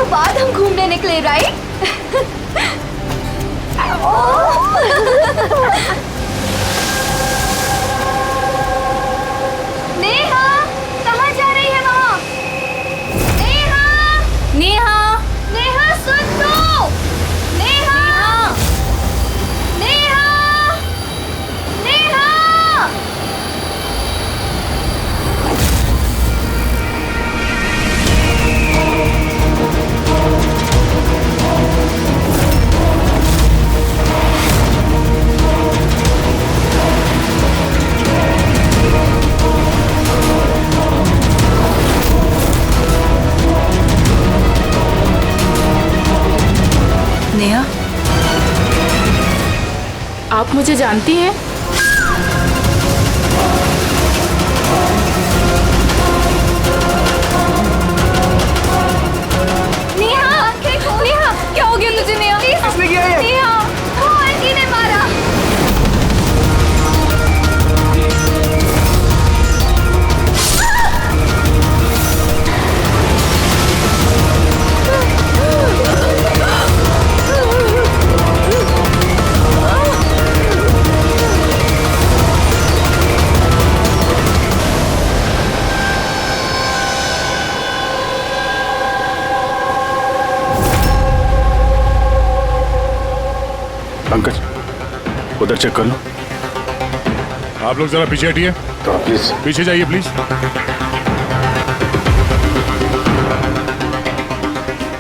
सालों बाद हम घूमने निकले, राइट? नेहा, कहाँ जा रही है वहाँ? नेहा, नेहा, नेहा सुन तो। नेहा, नेहा, नेहा। नेहा, आप मुझे जानती हैं? नेहा, नेहा, क्या हो गया तुझे? नेहा, किसने किया ये? नेहा, वो आंटी ने मारा। पंकज, उधर चेक कर लो। आप लोग जरा पीछे हटिए। तो प्लीज पीछे जाइए प्लीज।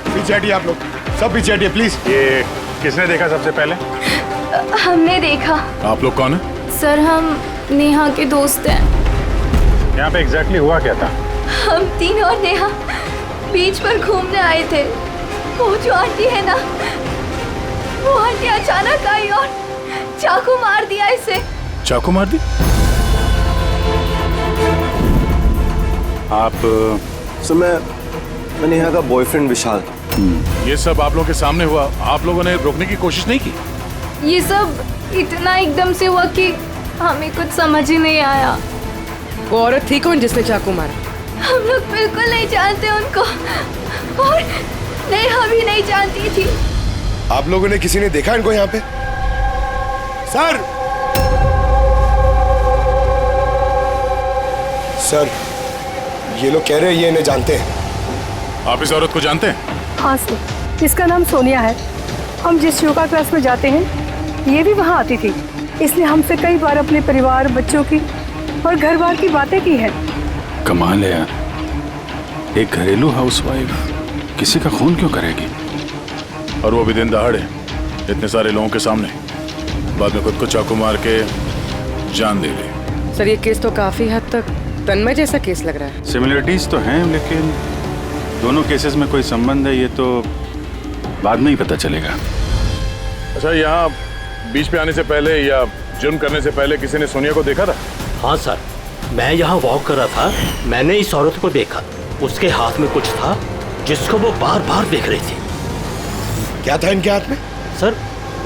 पीछे हटिए आप लोग, सब पीछे हटिए प्लीज। ये किसने देखा सबसे पहले? हमने देखा। आप लोग कौन है? सर, हम नेहा के दोस्त हैं। यहाँ पे एग्जैक्टली हुआ क्या था? हम तीन और नेहा बीच पर घूमने आए थे। वो जो आंटी है ना, वो आंटी अचानक आई और चाकू मार दिया इसे। चाकू मार दी? आप मैं नेहा का बॉयफ्रेंड विशाल। ये सब आप लोगों के सामने हुआ, आप लोगों ने रोकने की कोशिश नहीं की? ये सब इतना एकदम से हुआ कि हमें कुछ समझ ही नहीं आया। वो औरत थी कौन जिसने चाकू मारा? हम लोग बिल्कुल नहीं जानते उनको, और नेहा भी नहीं जानती थी। आप लोगों ने किसी ने देखा इनको यहाँ पे? सर, सर, ये लोग कह रहे हैं ये इन्हें जानते हैं। आप इस औरत को जानते हैं? हाँ सर, इसका नाम सोनिया है। हम जिस योगा क्लास में जाते हैं, ये भी वहाँ आती थी। इसने हमसे कई बार अपने परिवार, बच्चों की और घर बार की बातें की है। कमाल है यार, एक घरेलू हाउसवाइफ किसी का खून क्यों करेगी? और वो भी दिन दहाड़े, इतने सारे लोगों के सामने, बाद में खुद को चाकू मार के जान दे ली। सर, ये केस तो काफी हद तक तन्मय जैसा केस लग रहा है। सिमिलरिटीज तो हैं, लेकिन दोनों केसेस में कोई संबंध है ये तो बाद में ही पता चलेगा। अच्छा, यहाँ बीच पे आने से पहले या जुर्म करने से पहले किसी ने सोनिया को देखा था? हाँ सर, मैं यहाँ वॉक कर रहा था, मैंने इस औरत को देखा। उसके हाथ में कुछ था जिसको वो बार बार देख रही थी। क्या था इनके हाथ में? सर,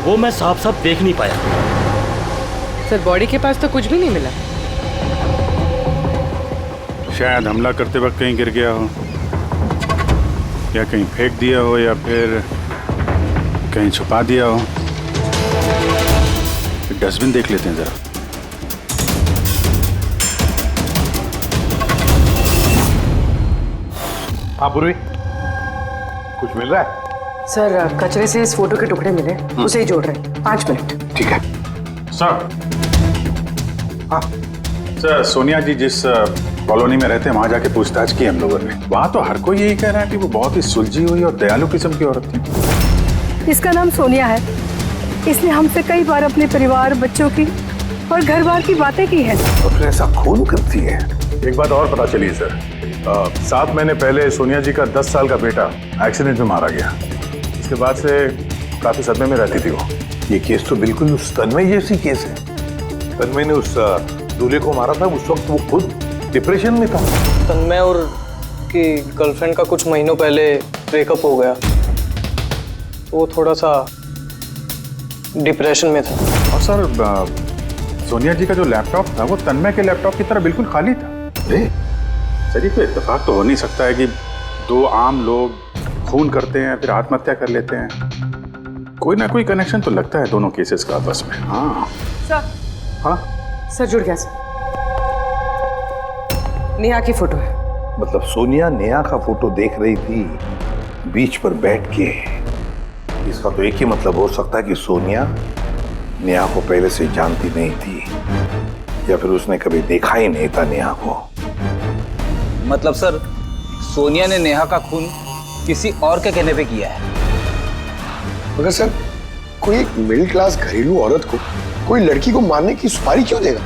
वो मैं साफ साफ देख नहीं पाया। सर, बॉडी के पास तो कुछ भी नहीं मिला। शायद हमला करते वक्त कहीं गिर गया हो, या कहीं फेंक दिया हो, या फिर कहीं छुपा दिया हो। डस्टबिन देख लेते हैं जरा। हाँ पूर्वी, कुछ मिल रहा है? सर, कचरे से इस फोटो के टुकड़े मिले, उसे ही जोड़ रहे हैं। 5 मिनट। ठीक है सर। हाँ सर, सोनिया जी जिस कॉलोनी में रहते हैं वहां जाके पूछताछ की हम लोगों ने। वहां तो हर कोई यही कह रहा है कि वो बहुत ही सुलझी हुई और दयालु किस्म की औरत थी। इसका नाम सोनिया है। इसने हमसे कई बार अपने परिवार, बच्चों की और घर बार की बातें की है। और फिर ऐसा खून करती है। एक बात और पता चली सर, 7 महीने पहले सोनिया जी का 10 साल का बेटा एक्सीडेंट में मारा गया। उसके बाद से काफी सदमे में रहती थी वो। ये केस तो बिल्कुल उस तन्मय जैसी केस है। तन्मय ने उस दूल्हे को मारा था, उस वक्त वो खुद डिप्रेशन में था। तन्मय और की गर्लफ्रेंड का कुछ महीनों पहले ब्रेकअप हो गया, तो वो थोड़ा सा डिप्रेशन में था। और सर, सोनिया जी का जो लैपटॉप था वो तन्मय के लैपटॉप की तरह बिल्कुल खाली था। सर, ये तो इत्तेफाक तो हो नहीं सकता है कि 2 आम लोग खून करते हैं फिर आत्महत्या कर लेते हैं। कोई ना कोई कनेक्शन तो लगता है दोनों केसेस का आपस में। हाँ सर। हाँ सर जुड़ गया सर। नेहा की फोटो है। मतलब सोनिया नेहा का फोटो देख रही थी बीच पर बैठ के। इसका तो एक ही मतलब हो सकता है कि सोनिया नेहा को पहले से जानती नहीं थी या फिर उसने कभी देखा ही नहीं था नेहा को। मतलब सर सोनिया ने नेहा का खून किसी और के कहने पे किया है। मगर सर कोई एक मिडिल क्लास घरेलू औरत को कोई लड़की को मारने की सुपारी क्यों देगा?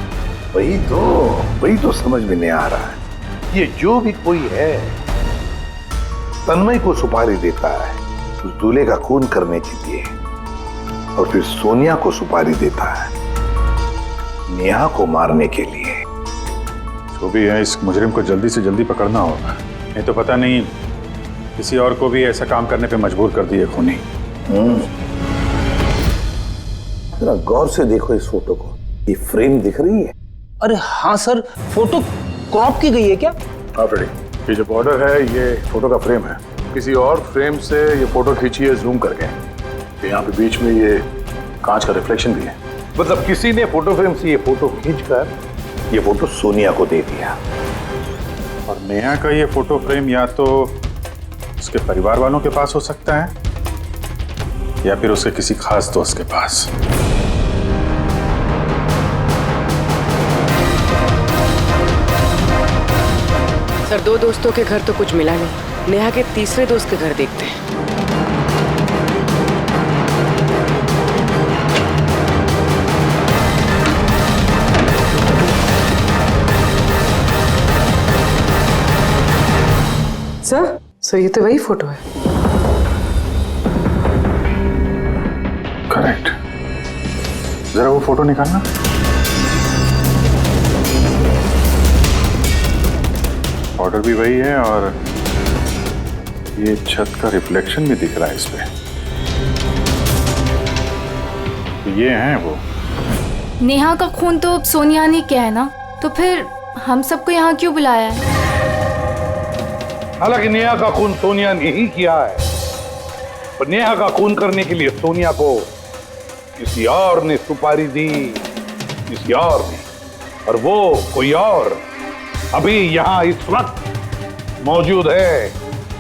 वही तो समझ में नहीं आ रहा है। ये जो भी कोई है तन्मय को सुपारी देता है उस दूल्हे का खून करने के लिए और फिर सोनिया को सुपारी देता है नेहा को मारने के लिए। जो भी है इस मुजरिम को जल्दी से जल्दी पकड़ना होगा, नहीं तो पता नहीं किसी और को भी ऐसा काम करने पे मजबूर कर दिए खूनी। जरा गौर से देखो इस फोटो को, ये फ्रेम दिख रही है? अरे हाँ सर, फोटो क्रॉप की गई है क्या? हाँ फ्रेडी, ये जो बॉर्डर है ये फोटो का फ्रेम है। किसी और फ्रेम से ये फोटो खींची है जूम करके। यहाँ पे बीच में ये कांच का रिफ्लेक्शन भी है। मतलब किसी ने फोटो फ्रेम से ये फोटो खींचकर ये फोटो सोनिया को दे दिया। और नेहा का ये फोटो फ्रेम या तो उसके परिवार वालों के पास हो सकता है या फिर उसके किसी खास दोस्त के पास। सर 2 दोस्तों के घर तो कुछ मिला नहीं, नेहा के तीसरे दोस्त के घर देखते हैं। सर ये तो वही फोटो है। करेक्ट, जरा वो फोटो निकालना। ऑर्डर भी वही है और ये छत का रिफ्लेक्शन भी दिख रहा है इस पे। ये हैं वो। नेहा का खून तो सोनिया ने किया है ना, तो फिर हम सबको यहाँ क्यों बुलाया है? हालांकि नेहा का खून सोनिया ने ही किया है, पर नेहा का खून करने के लिए सोनिया को किसी और ने सुपारी दी, किसी और ने, और वो कोई और अभी यहां इस वक्त मौजूद है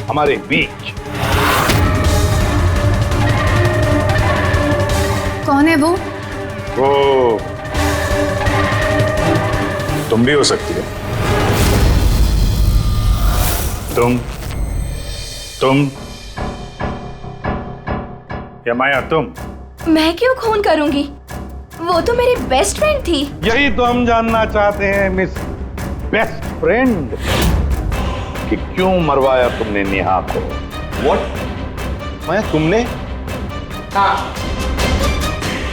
हमारे बीच। कौन है वो? वो तुम भी हो सकती हो। तुम या माया तुम? मैं क्यों खून करूंगी? वो तो मेरी बेस्ट फ्रेंड थी। यही तो हम जानना चाहते हैं मिस बेस्ट फ्रेंड, कि क्यों मरवाया तुमने नेहा को? व्हाट? माया तुमने? हाँ,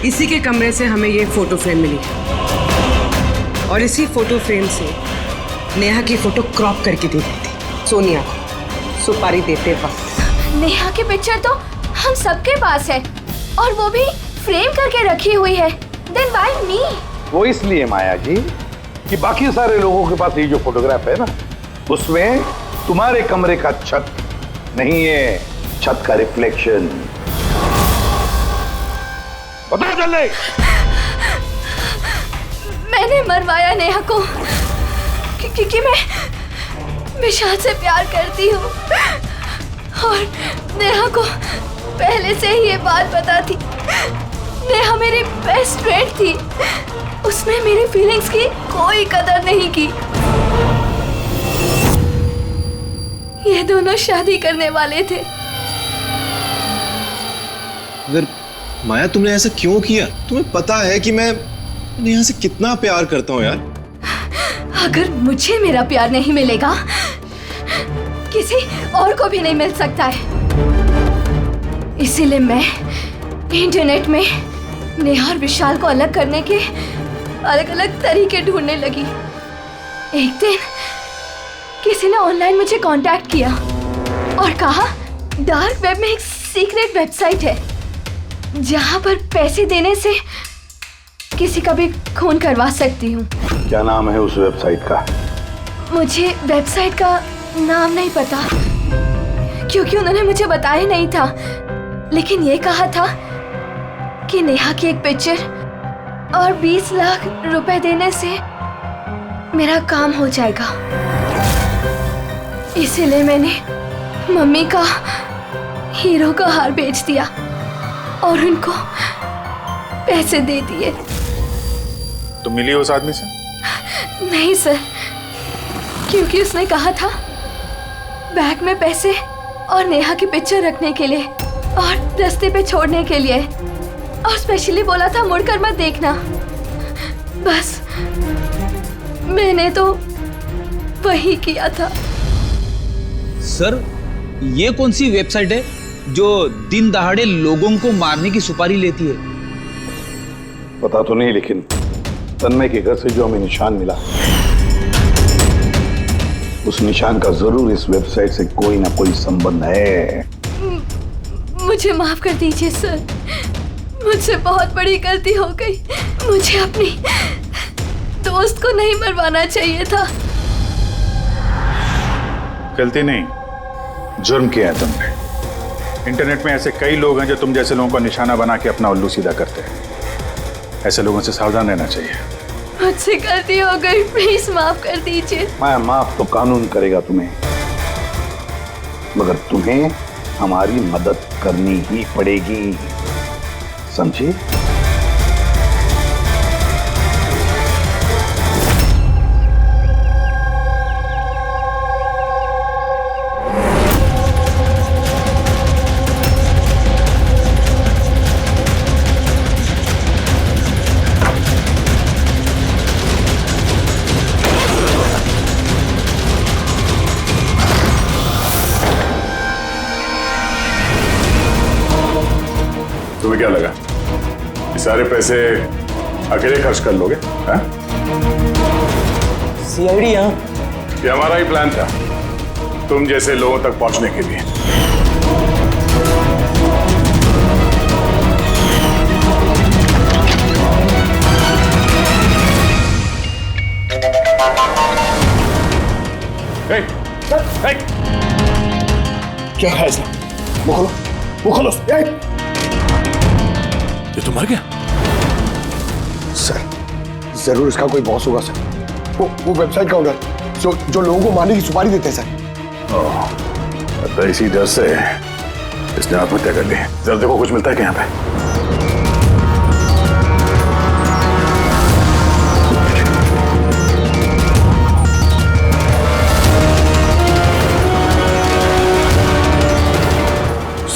इसी के कमरे से हमें ये फोटो फ्रेम मिली है और इसी फोटो फ्रेम से नेहा की फोटो क्रॉप करके दी गई थी सोनिया को सुपारी देते वक्त। नेहा की पिक्चर तो हम सबके पास है और वो भी फ्रेम करके रखी हुई है। Then why me? वो इसलिए माया जी कि बाकी सारे लोगों के पास ये जो फोटोग्राफ है ना, उसमें तुम्हारे कमरे का छत नहीं है, छत का रिफ्लेक्शन। पता चले मैंने मरवाया नेहा को क्योंकि मैं विशाल से प्यार करती हूँ और नेहा को पहले से ही ये बात पता थी। नेहा मेरी बेस्ट फ्रेंड थी, उसने मेरी फीलिंग्स की कोई कदर नहीं की। ये दोनों शादी करने वाले थे। अगर माया तुमने ऐसा क्यों किया? तुम्हें पता है कि मैं नेहा से कितना प्यार करता हूँ यार। अगर मुझे मेरा प्यार नहीं मिलेगा, किसी और को भी नहीं मिल सकता है। इसीलिए मैं इंटरनेट में नेहा और विशाल को अलग करने के अलग अलग तरीके ढूंढने लगी। एक दिन किसी ने ऑनलाइन मुझे कांटेक्ट किया और कहा डार्क वेब में एक सीक्रेट वेबसाइट है जहां पर पैसे देने से किसी का भी खून करवा सकती हूँ। क्या नाम है उस वेबसाइट का? मुझे वेबसाइट का नाम नहीं पता क्योंकि उन्होंने मुझे बताया नहीं था, लेकिन ये कहा था कि नेहा की एक पिक्चर और 20 लाख रुपए देने से मेरा काम हो जाएगा। इसीलिए मैंने मम्मी का हीरो का हार बेच दिया और उनको पैसे दे दिए। तुम मिली उस आदमी से? नहीं सर, क्योंकि उसने कहा था बैग में पैसे और नेहा की पिक्चर रखने के लिए और रास्ते पे छोड़ने के लिए, और स्पेशली बोला था मुड़कर मत देखना। बस मैंने तो वही किया था। सर, ये कौन सी वेबसाइट है जो दिन दहाड़े लोगों को मारने की सुपारी लेती है? पता तो नहीं, लेकिन तन्मय के घर से जो हमें निशान मिला, उस निशान का जरूर इस वेबसाइट से कोई ना कोई संबंध है। मुझे माफ कर दीजिए सर, मुझसे बहुत बड़ी गलती हो गई। मुझे अपनी दोस्त को नहीं मरवाना चाहिए था। गलती नहीं, जुर्म किया है तुमने। इंटरनेट में ऐसे कई लोग हैं जो तुम जैसे लोगों को निशाना बना के अपना उल्लू सीधा करते हैं। ऐसे लोगों से सावधान रहना चाहिए। मुझसे गलती हो गई, प्लीज माफ कर दीजिए। मैं माफ तो कानून करेगा तुम्हें, मगर तुम्हें हमारी मदद करनी ही पड़ेगी, समझे? तुम्हें क्या लगा ये सारे पैसे अकेले खर्च कर लोगे? सीआईडी यहाँ? ये हमारा ही प्लान था, तुम जैसे लोगों तक पहुंचने के लिए। क्या है इसमें? वो खोलो, वो खोलो। ये तो मर गया। सर, जरूर इसका कोई बॉस होगा सर। वो वेबसाइट का ओनर जो लोगों को मारने की सुपारी देते हैं सर। तो इसी डर से इसने आत्महत्या कर ली। जरा देखो कुछ मिलता है क्या यहाँ पे?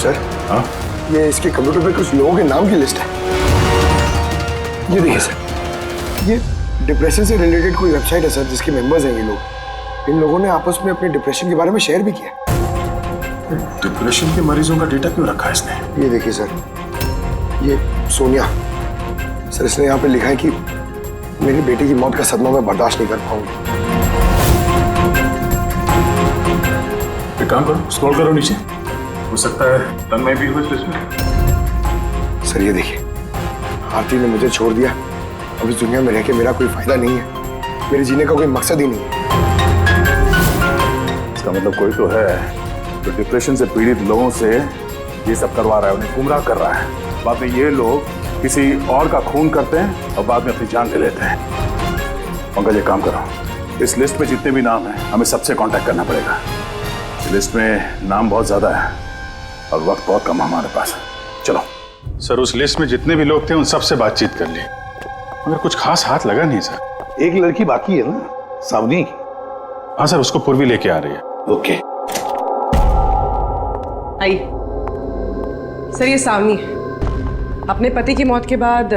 सर, हाँ? ये इसके कंप्यूटर पे कुछ लोगों के नाम की लिस्ट है। ये देखिए सर, ये डिप्रेशन से रिलेटेड कोई वेबसाइट है सर, जिसके मेंबर्स हैं ये लोग। इन लोगों ने आपस में अपने डिप्रेशन के बारे में शेयर भी किया। डिप्रेशन के मरीजों का डेटा क्यों रखा है इसने? ये देखिए सर, ये सोनिया सर, इसने यहाँ पे लिखा है कि मेरी बेटी की मौत का सदमा मैं बर्दाश्त नहीं कर पाऊंगी। एक काम करो, स्क्रॉल करो नीचे, हो सकता है तन्मय भी हो इस लिस्ट में। सर ये देखिए, आरती ने मुझे छोड़ दिया, अब इस दुनिया में रह के मेरा कोई फायदा नहीं है, मेरे जीने का कोई मकसद ही नहीं है। इसका मतलब कोई तो है जो डिप्रेशन से पीड़ित लोगों से ये सब करवा रहा है, उन्हें गुमराह कर रहा है। बाद में ये लोग किसी और का खून करते हैं और बाद में अपनी जान ले लेते हैं। पंकज एक काम करो, इस लिस्ट में जितने भी नाम हैं हमें सबसे कांटेक्ट करना पड़ेगा। इस लिस्ट में नाम बहुत ज्यादा है और वक्त बहुत कम है हमारे पास। चलो सर, उस लिस्ट में जितने भी लोग थे उन सबसे बातचीत कर ली, मगर कुछ खास हाथ लगा नहीं सर। एक लड़की बाकी है ना, सावनी? हाँ सर, उसको पूर्वी लेके आ रही है। ओके। आई सर, ये सावनी है, अपने पति की मौत के बाद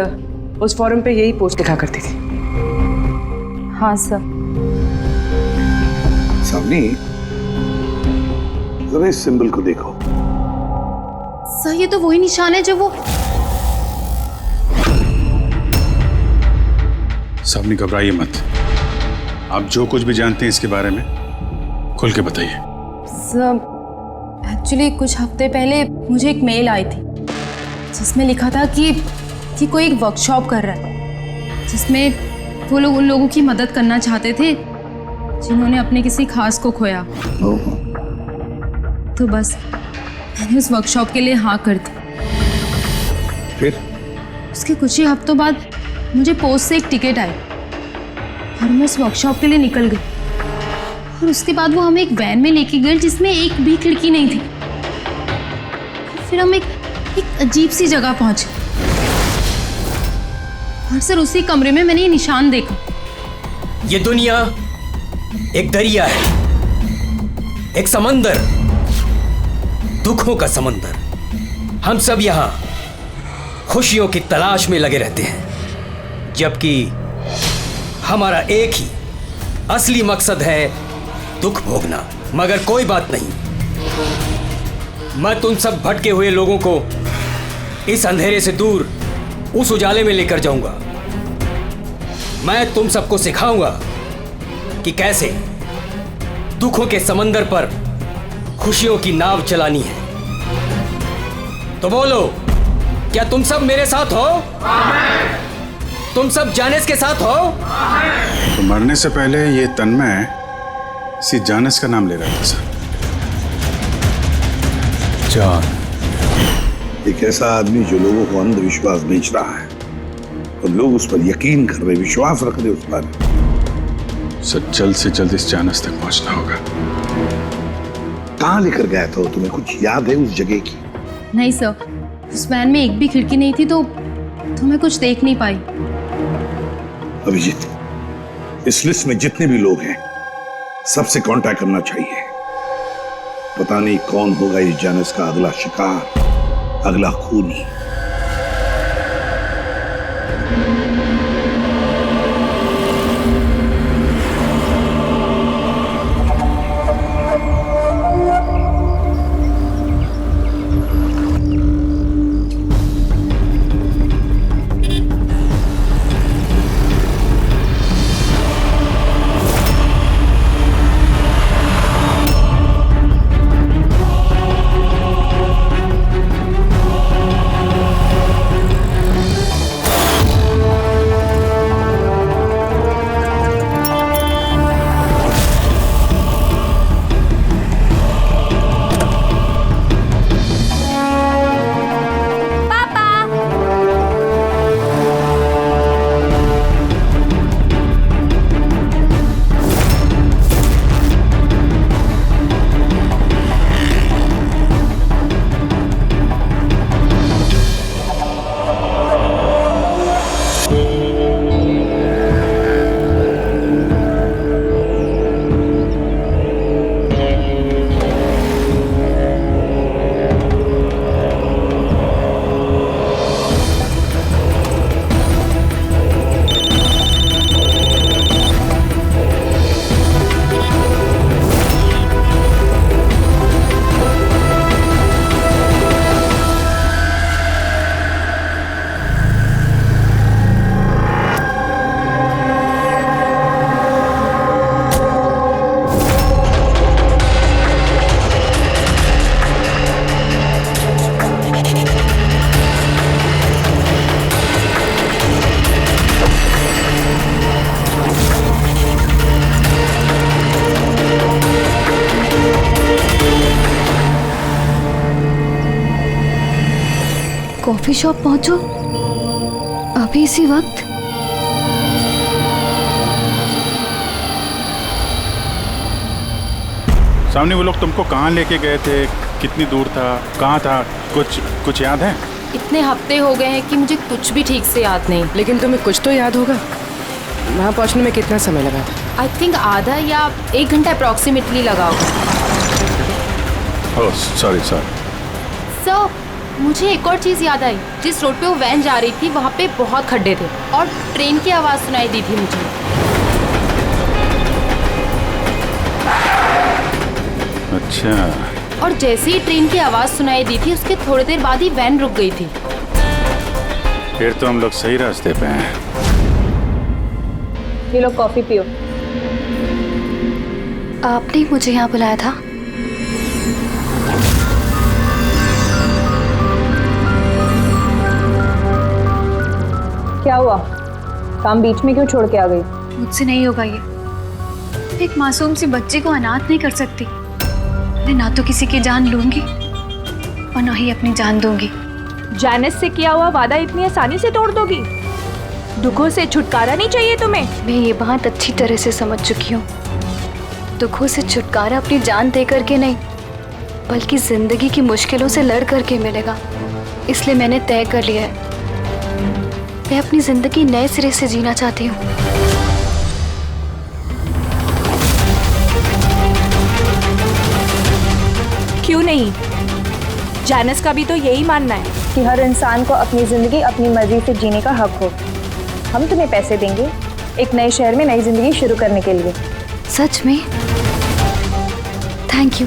उस फोरम पे यही पोस्ट लिखा करती थी। हाँ सर। सावनी, जरा इस सिंबल को देखो। सर, ये तो वही निशान है जो वो। सावनी घबराइए मत, आप जो कुछ भी जानते हैं इसके बारे में खुल के बताइए। सर, एक्चुअली कुछ हफ्ते पहले मुझे एक मेल आई थी जिसमें लिखा था कि कोई एक वर्कशॉप कर रहा है जिसमें वो लोग उन लोगों की मदद करना चाहते थे जिन्होंने अपने किसी खास को खोया। तो बस मैंने उस वर्कशॉप के लिए हाँ कर दी। फिर उसके कुछ ही हफ्तों बाद मुझे पोस्ट से एक टिकट आई और मैं उस वर्कशॉप के लिए निकल गई। और उसके बाद वो हमें एक वैन में लेके गए जिसमें एक भी खिड़की नहीं थी। फिर हम एक अजीब सी जगह पहुंचे और सर उसी कमरे में मैंने ये निशान देखा। ये दुनिया एक दरिया है, एक समंदर, दुखों का समंदर। हम सब यहाँ खुशियों की तलाश में लगे रहते हैं, जबकि हमारा एक ही असली मकसद है दुख भोगना। मगर कोई बात नहीं, मैं तुम सब भटके हुए लोगों को इस अंधेरे से दूर उस उजाले में लेकर जाऊंगा। मैं तुम सबको सिखाऊंगा कि कैसे दुखों के समंदर पर खुशियों की नाव चलानी है। तो बोलो, क्या तुम सब मेरे साथ हो? तुम सब जानिस के साथ हो? तो मरने से पहले ये तन्मय इसी जानिस का नाम ले रहा था सर। जान, एक ऐसा आदमी जो लोगों को अंधविश्वास बेच रहा है और लोग उस पर यकीन कर रहे, विश्वास रख रहे उस पर। सर जल्द से जल्द इस जानिस तक पहुंचना होगा। कहाँ लेकर गया था वो? तुम्हें कुछ याद है उस जगह की? नहीं सर, उस वैन में एक भी खिड़की नहीं थी तो मैं कुछ देख नहीं पाई। अभिजीत, इस लिस्ट में जितने भी लोग हैं सबसे कांटेक्ट करना चाहिए। पता नहीं कौन होगा इस जानिस का अगला शिकार, अगला खूनी। कॉफी शॉप पहुंचो अभी इसी वक्त? सामने वो लोग तुमको कहाँ लेके गए थे, कितनी दूर था, कहाँ था, कुछ याद है? इतने हफ्ते हो गए हैं कि मुझे कुछ भी ठीक से याद नहीं। लेकिन तुम्हें कुछ तो याद होगा। वहाँ पहुँचने में कितना समय लगा था? आई थिंक आधा या 1 घंटा अप्रॉक्सीमेटली लगा होगा। Oh sorry. सर, मुझे एक और चीज़ याद आई। जिस रोड पे वो वैन जा रही थी वहाँ पे बहुत खड्डे थे और ट्रेन की आवाज़ सुनाई दी थी मुझे। अच्छा। और जैसे ही ट्रेन की आवाज़ सुनाई दी थी उसके थोड़ी देर बाद ही वैन रुक गई थी। फिर तो हम लोग सही रास्ते पे हैं। ये लो कॉफ़ी पियो। आपने मुझे यहाँ बुलाया था? क्या हुआ? काम बीच में क्यों छोड़ के आ गई? मुझसे नहीं होगा ये। एक मासूम सी बच्ची को अनाथ नहीं कर सकती। मैं ना तो किसी की जान लूंगी और ना ही अपनी जान दूंगी। जैनिस से किया हुआ वादा इतनी आसानी से तोड़ दोगी? दुखों से छुटकारा नहीं चाहिए तुम्हें? मैं ये बात अच्छी तरह से समझ चुकी हूँ। दुखों से छुटकारा अपनी जान दे करके नहीं, बल्कि जिंदगी की मुश्किलों से लड़ करके मिलेगा। इसलिए मैंने तय कर लिया है, मैं अपनी जिंदगी नए सिरे से जीना चाहती हूँ। क्यों नहीं? जैनिस का भी तो यही मानना है कि हर इंसान को अपनी जिंदगी अपनी मर्जी से जीने का हक हो। हम तुम्हें पैसे देंगे एक नए शहर में नई जिंदगी शुरू करने के लिए। सच में? Thank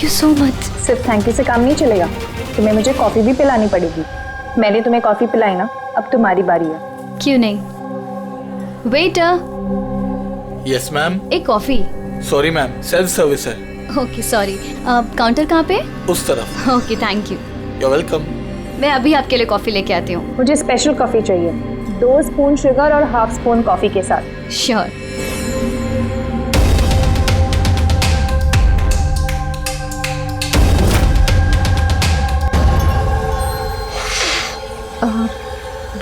you so much. सिर्फ थैंक यू से काम नहीं चलेगा, तुम्हें मुझे कॉफी भी पिलानी पड़ेगी। मैंने तुम्हें कॉफी पिलाई ना, अब तुम्हारी बारी है। क्यों नहीं? वेटर। Yes ma'am. एक coffee. Sorry ma'am, self service है। Okay sorry. काउंटर कहाँ पे? उस तरफ। Okay thank you. You're welcome. मैं अभी आपके लिए कॉफी लेके आती हूँ। मुझे स्पेशल कॉफी चाहिए, 2 स्पून शुगर और हाफ स्पून कॉफी के साथ। श्योर।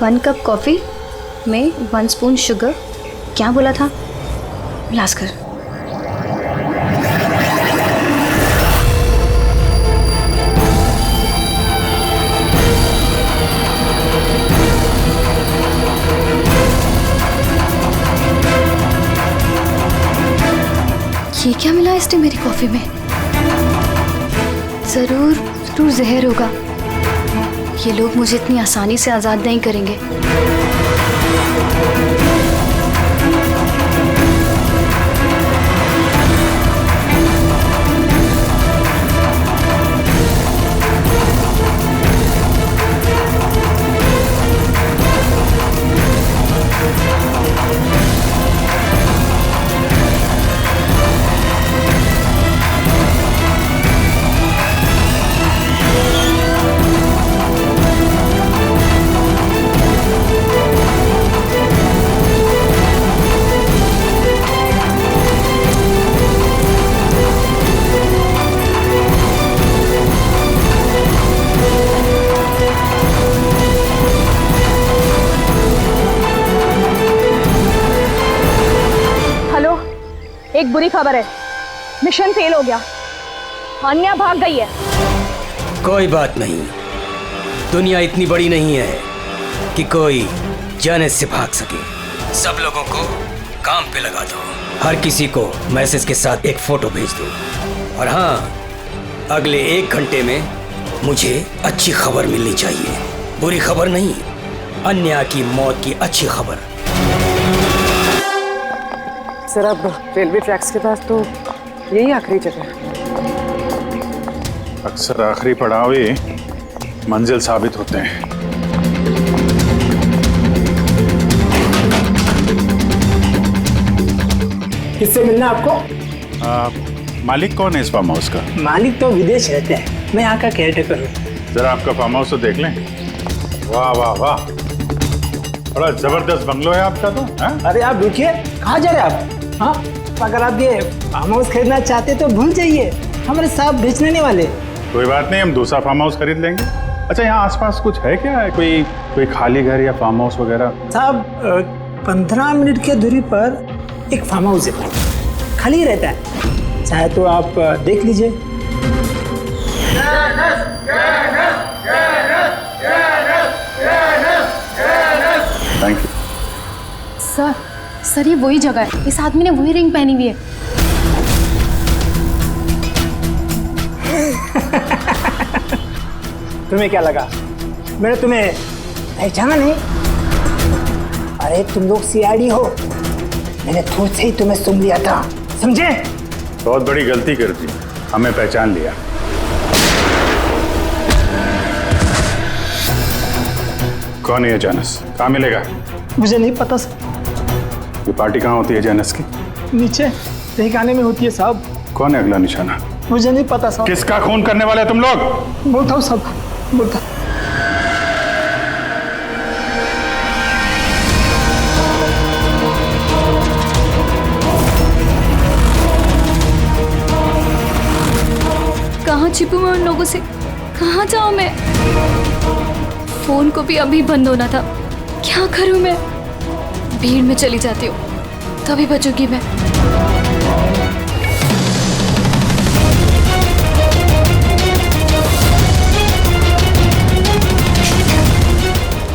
वन कप कॉफी में 1 स्पून शुगर। क्या बोला था? लास्कर। ये क्या मिला इसने मेरी कॉफी में? जरूर जहर होगा। ये लोग मुझे इतनी आसानी से आजाद नहीं करेंगे। एक बुरी खबर है, मिशन फेल हो गया। अन्या भाग गई है। कोई बात नहीं, दुनिया इतनी बड़ी नहीं है कि कोई जैनिस से भाग सके। सब लोगों को काम पे लगा दो, हर किसी को मैसेज के साथ एक फोटो भेज दो। और हाँ, अगले 1 घंटे में मुझे अच्छी खबर मिलनी चाहिए। बुरी खबर नहीं, अन्या की मौत की अच्छी खबर। सर, अब रेलवे ट्रैक्स के पास तो यही आखिरी जगह है। अक्सर आखिरी पड़ाव ही मंजिल साबित होते हैं। किससे मिलना आपको? मालिक कौन है इस फार्म हाउस का? मालिक तो विदेश रहते हैं, मैं यहाँ का केयरटेकर हूँ। जरा आपका फार्म हाउस तो देख लें। वाह वाह वाह, बड़ा जबरदस्त बंगलो है आपका तो। अरे आप रुकिए, कहाँ जा रहे हैं आप? हाँ, अगर आप ये फार्म हाउस खरीदना चाहते तो भूल जाइए, हमारे साहब बेचने नहीं वाले। कोई बात नहीं, हम दूसरा फार्म हाउस खरीद लेंगे। अच्छा, यहाँ आसपास कुछ है क्या? कोई खाली घर या फार्म हाउस वगैरह? साहब, 15 मिनट की दूरी पर एक फार्म हाउस है, खाली रहता है, चाहे तो आप देख लीजिए। Thank you. सर ये वही जगह है, इस आदमी ने वही रिंग पहनी हुई है। तुम्हें क्या लगा मैंने तुम्हें पहचाना नहीं? अरे तुम लोग सीआईडी हो, मैंने थोड़ा से ही तुम्हें सुन लिया था, समझे? बहुत बड़ी गलती कर दी, हमें पहचान लिया। कौन है ये जैनिस? कहाँ मिलेगा? मुझे नहीं पता सर। ये पार्टी कहाँ होती है जैनिस की? नीचे तहखाने में होती है साहब। कौन है अगला निशाना? मुझे नहीं पता साहब। किसका खून करने वाले तुम लोग? बोलता हूँ साहब, बोलता। छिपूं मैं उन लोगों से? कहाँ जाऊँ मैं? फोन को भी अभी बंद होना था। क्या करूँ मैं? भीड़ में चली जाती हूँ, तभी बचूंगी मैं।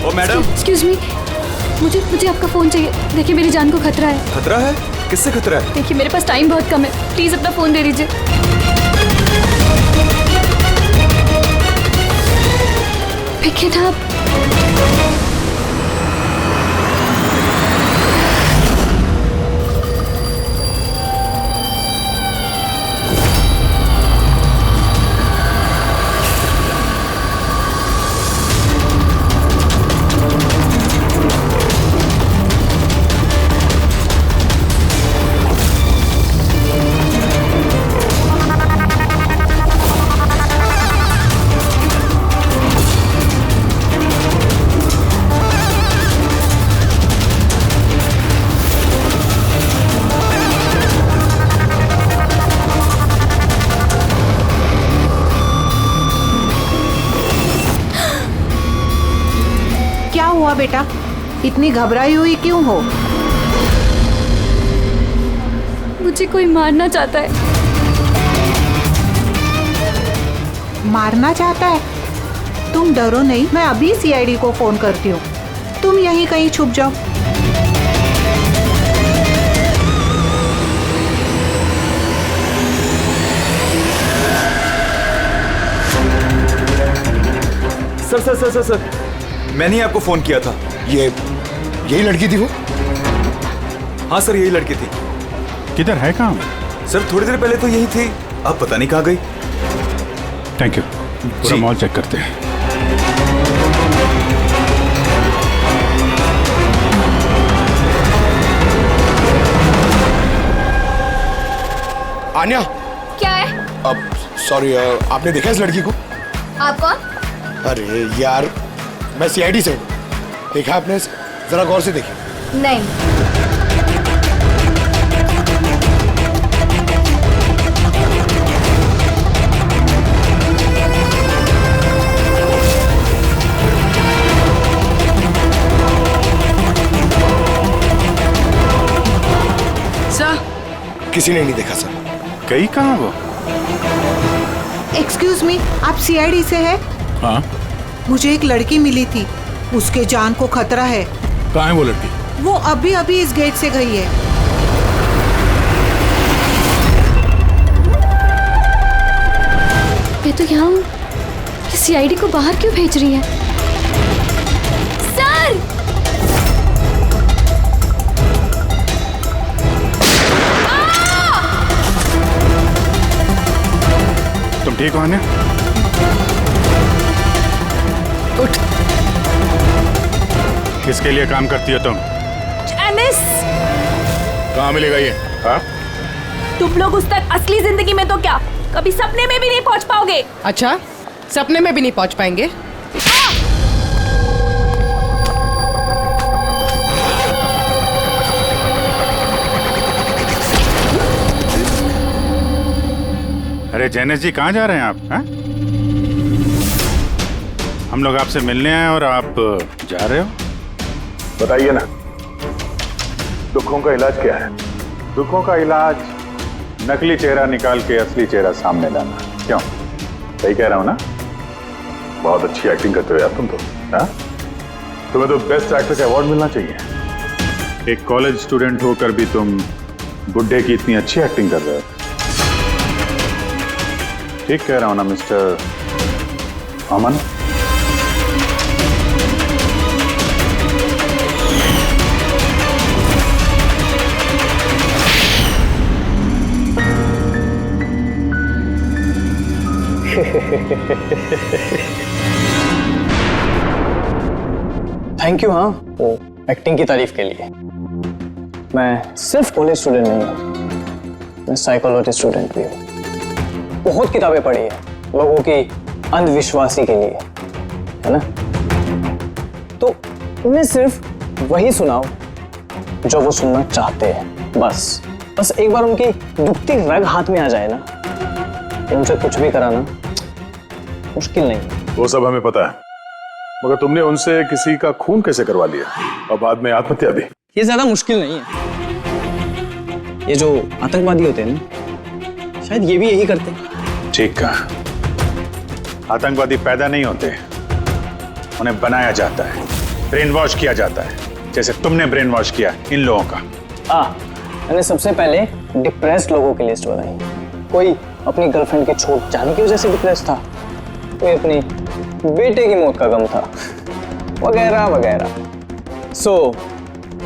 ओ मैडम, एक्सक्यूज मी, मुझे आपका फोन चाहिए। देखिए मेरी जान को खतरा है। खतरा है? किससे खतरा है? देखिए मेरे पास टाइम बहुत कम है, प्लीज अपना फोन दे दीजिए। Pick it up. हुआ बेटा, इतनी घबराई हुई क्यों हो? मुझे कोई मारना चाहता है। मारना चाहता है? तुम डरो नहीं, मैं अभी सीआईडी को फोन करती हूँ। तुम यहीं कहीं छुप जाओ। Sir sir sir sir sir, मैंने ही आपको फोन किया था। यही लड़की थी वो? हाँ सर, यही लड़की थी। किधर है काम? सर थोड़ी देर पहले तो यही थी, अब पता नहीं कहाँ गई। Thank you. पूरा मॉल चेक करते हैं। आन्या। क्या है? अब सॉरी, आपने देखा इस लड़की को? आप कौन? अरे यार, मैं सीआईडी से हूँ। देखा आपने? जरा गौर से देखिए। नहीं। सर, किसी ने नहीं देखा सर। गई कहाँ वो? एक्सक्यूज मी, आप सीआईडी से है? हाँ। मुझे एक लड़की मिली थी, उसके जान को खतरा है। कहाँ है वो लड़की? वो अभी अभी इस गेट से गई है। मैं तो यहाँ हूँ, सीआईडी को बाहर क्यों भेज रही है? सर! तुम ठीक हो आन्या? उठ। किसके लिए काम करती हो तुम? जैनिस! कहाँ मिलेगा ये? हाँ? तुम लोग उस तक असली जिंदगी में तो क्या, कभी सपने में भी नहीं पहुंच पाओगे। अच्छा, सपने में भी नहीं पहुंच पाएंगे? अरे जैनिस जी, कहाँ जा रहे हैं आप? हाँ? हम लोग आपसे मिलने आए और आप जा रहे हो? बताइए ना, दुखों का इलाज क्या है? दुखों का इलाज नकली चेहरा निकाल के असली चेहरा सामने लाना। क्यों, सही कह रहा हूँ ना? बहुत अच्छी एक्टिंग करते हो यार तुम तो। हाँ? तुम्हें तो बेस्ट एक्टर का अवार्ड मिलना चाहिए। एक कॉलेज स्टूडेंट होकर भी तुम बुड्ढे की इतनी अच्छी एक्टिंग कर रहे हो। ठीक कह रहा हूँ ना मिस्टर अमन? Thank you. हाँ, वो एक्टिंग की तारीफ के लिए। मैं सिर्फ कॉलेज स्टूडेंट नहीं हूँ, मैं साइकोलॉजी स्टूडेंट भी हूँ। बहुत किताबें पढ़ी है लोगों की अंधविश्वासी के लिए, है ना? तो उन्हें सिर्फ वही सुनाओ जो वो सुनना चाहते हैं। बस एक बार उनकी दुखती रग हाथ में आ जाए ना, उनसे कुछ भी कराना मुश्किल नहीं है। वो सब हमें पता है, मगर तुमने उनसे किसी का खून कैसे करवा लिया और बाद में आत्महत्या भी? ये ज्यादा मुश्किल नहीं है। ये जो आतंकवादी होते हैं ना, शायद ये भी यही करते हैं। ठीक कहा। आतंकवादी पैदा नहीं होते, उन्हें बनाया जाता है, ब्रेन वॉश किया जाता है, जैसे तुमने ब्रेन वॉश किया इन लोगों का। मैंने सबसे पहले डिप्रेस्ड लोगों की लिस्ट बनाई। कोई अपनी गर्लफ्रेंड के छूट जाने की वजह से डिप्रेस था, कोई अपनी बेटे की मौत का गम था, वगैरह वगैरह। सो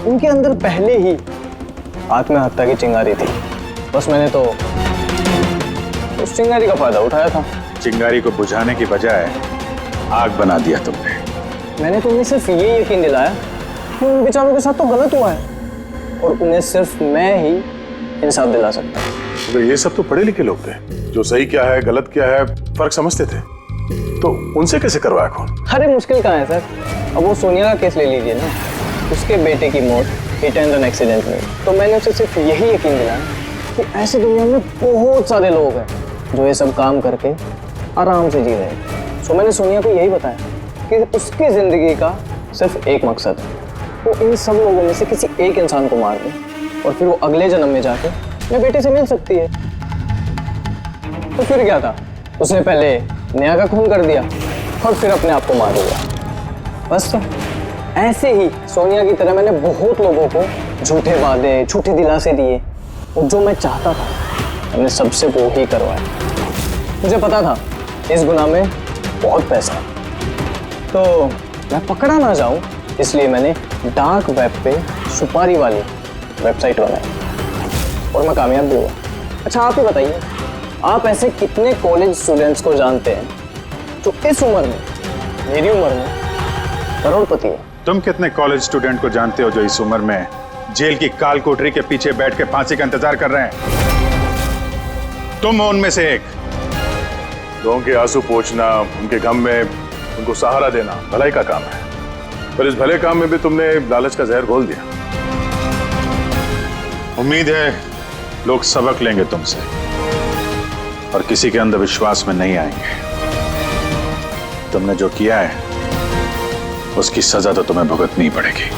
उनके अंदर पहले ही आत्महत्या की चिंगारी थी, बस मैंने तो उस चिंगारी का फायदा उठाया था। चिंगारी को बुझाने की बजाय आग बना दिया तुमने। मैंने तो उन्हें सिर्फ ये यकीन दिलाया कि उन बेचारों के साथ तो गलत हुआ है और उन्हें सिर्फ मैं ही इंसाफ दिला सकता हूँ। तो ये सब तो पढ़े लिखे लोग थे, जो सही क्या है गलत क्या है फर्क समझते थे, तो उनसे कैसे करवाया खून? अरे मुश्किल कहाँ है सर, अब वो सोनिया का केस ले लीजिए ना, उसके बेटे की मौत हिट एंड रन एक्सीडेंट में। तो मैंने उसे सिर्फ यही यकीन दिलाया कि ऐसे दुनिया में बहुत सारे लोग हैं जो ये सब काम करके आराम से जी रहे हैं। सो मैंने सोनिया को यही बताया कि उसकी जिंदगी का सिर्फ एक मकसद है, वो इन सब लोगों में से किसी एक इंसान को मार दे और फिर वो अगले जन्म में जाके अपने बेटे से मिल सकती है। तो फिर क्या था, उसने पहले नेहा का खून कर दिया और फिर अपने आप को मार दिया। बस तो ऐसे ही सोनिया की तरह मैंने बहुत लोगों को झूठे वादे, झूठे दिलासे दिए और जो मैं चाहता था मैंने सबसे वो ही करवाया। मुझे पता था इस गुनाह में बहुत पैसा है, तो मैं पकड़ा ना जाऊं इसलिए मैंने डार्क वेब पे सुपारी वाली वेबसाइट बनाई और मैं कामयाब भी हुआ। अच्छा आप ही बताइए, आप ऐसे कितने कॉलेज स्टूडेंट्स को जानते हैं जो इस उम्र में, मेरी उम्र में, करोड़पति है? तुम कितने कॉलेज स्टूडेंट को जानते हो जो इस उम्र में जेल की काल कोठरी के पीछे बैठ के फांसी का इंतजार कर रहे हैं? तुम हो उनमें से एक। लोगों के आंसू पोंछना, उनके गम में उनको सहारा देना भलाई का काम है, पर इस भले काम में भी तुमने लालच का जहर घोल दिया। उम्मीद है लोग सबक लेंगे तुमसे और किसी के अंधविश्वास में नहीं आएंगे। तुमने जो किया है उसकी सजा तो तुम्हें भुगतनी पड़ेगी।